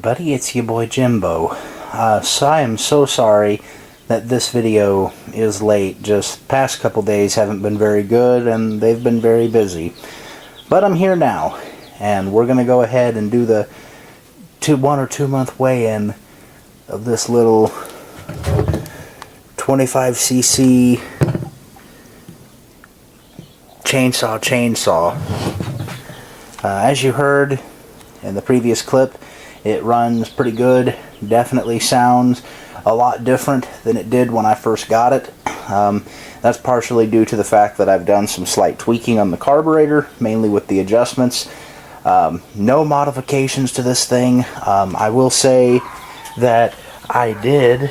everybody, it's your boy Jimbo. So I am so sorry that this video is late. Just past couple days haven't been very good and they've been very busy. But I'm here now and we're going to go ahead and do the 1 or 2 month weigh-in of this little 25cc chainsaw. As you heard in the previous clip, it runs pretty good. Definitely sounds a lot different than it did when I first got it. That's partially due to the fact that I've done some slight tweaking on the carburetor, mainly with the adjustments. No modifications to this thing. I will say that I did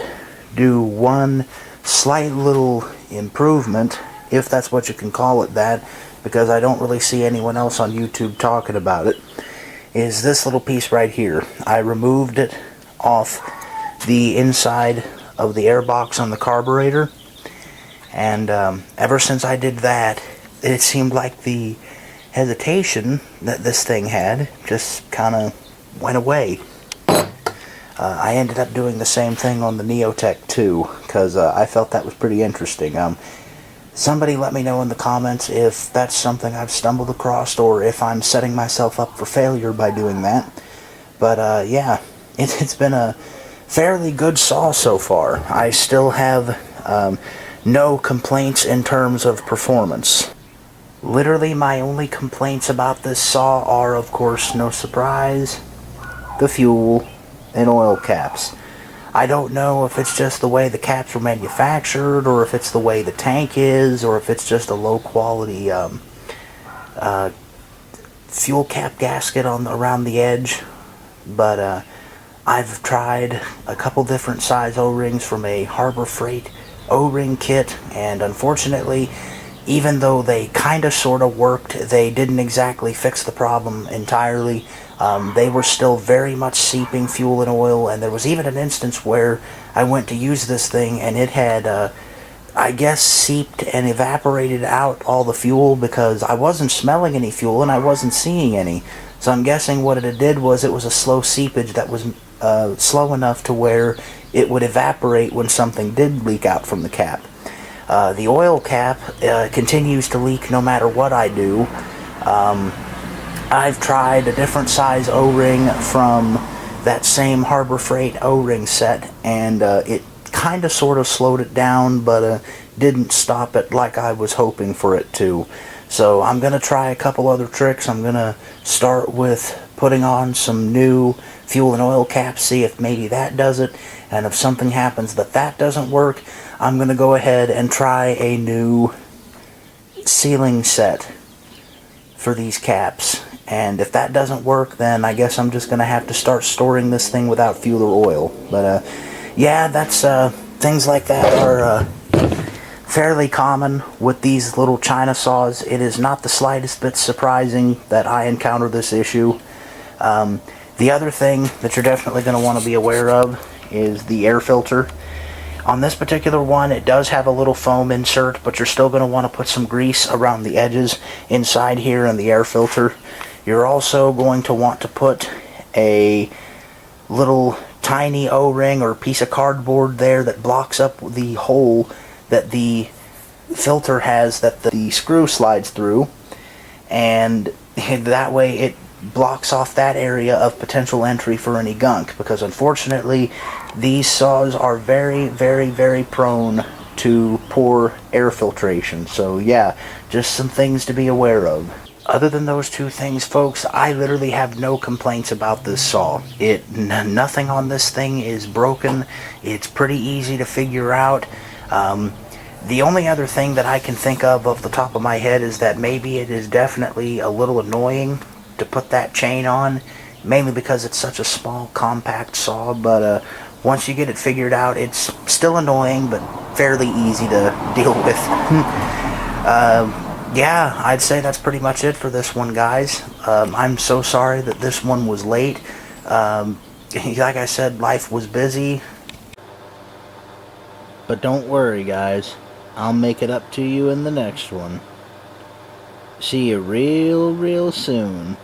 do one slight little improvement, if that's what you can call it that, because I don't really see anyone else on YouTube talking about it, is this little piece right here. I removed it off the inside of the air box on the carburetor, and ever since I did that, it seemed like the hesitation that this thing had just kind of went away. I ended up doing the same thing on the Neotech too, because I felt that was pretty interesting. Somebody let me know in the comments if that's something I've stumbled across or if I'm setting myself up for failure by doing that. But yeah, it's been a fairly good saw so far. I still have no complaints in terms of performance. Literally my only complaints about this saw are, of course, no surprise, the fuel and oil caps. I don't know if it's just the way the caps were manufactured, or if it's the way the tank is, or if it's just a low quality fuel cap gasket around the edge. But I've tried a couple different size O-rings from a Harbor Freight O-ring kit, and unfortunately, even though they kind of sort of worked, they didn't exactly fix the problem entirely. They were still very much seeping fuel and oil, and there was even an instance where I went to use this thing and it had, I guess, seeped and evaporated out all the fuel, because I wasn't smelling any fuel and I wasn't seeing any. So I'm guessing what it did was it was a slow seepage that was slow enough to where it would evaporate when something did leak out from the cap. The oil cap continues to leak no matter what I do. I've tried a different size O-ring from that same Harbor Freight O-ring set, and it kind of sort of slowed it down, but didn't stop it like I was hoping for it to. So I'm going to try a couple other tricks. I'm going to start with putting on some new fuel and oil caps, see if maybe that does it, and if something happens that doesn't work, I'm going to go ahead and try a new sealing set for these caps. And if that doesn't work, then I guess I'm just going to have to start storing this thing without fuel or oil. But yeah, that's things like that are fairly common with these little China saws. It is not the slightest bit surprising that I encounter this issue. The other thing that you're definitely going to want to be aware of is the air filter. On this particular one, it does have a little foam insert, but you're still going to want to put some grease around the edges inside here in the air filter. You're also going to want to put a little tiny O-ring or piece of cardboard there that blocks up the hole that the filter has that the screw slides through, and that way it blocks off that area of potential entry for any gunk, because unfortunately these saws are very, very, very prone to poor air filtration. So yeah, just some things to be aware of. Other than those two things, folks, I literally have no complaints about this saw. Nothing on this thing is broken. It's pretty easy to figure out. The only other thing that I can think of the top of my head is that maybe it is definitely a little annoying to put that chain on, mainly because it's such a small, compact saw. But once you get it figured out, it's still annoying, but fairly easy to deal with. Yeah, I'd say that's pretty much it for this one, guys. I'm so sorry that this one was late. Like I said, life was busy. But don't worry, guys. I'll make it up to you in the next one. See you real, real soon.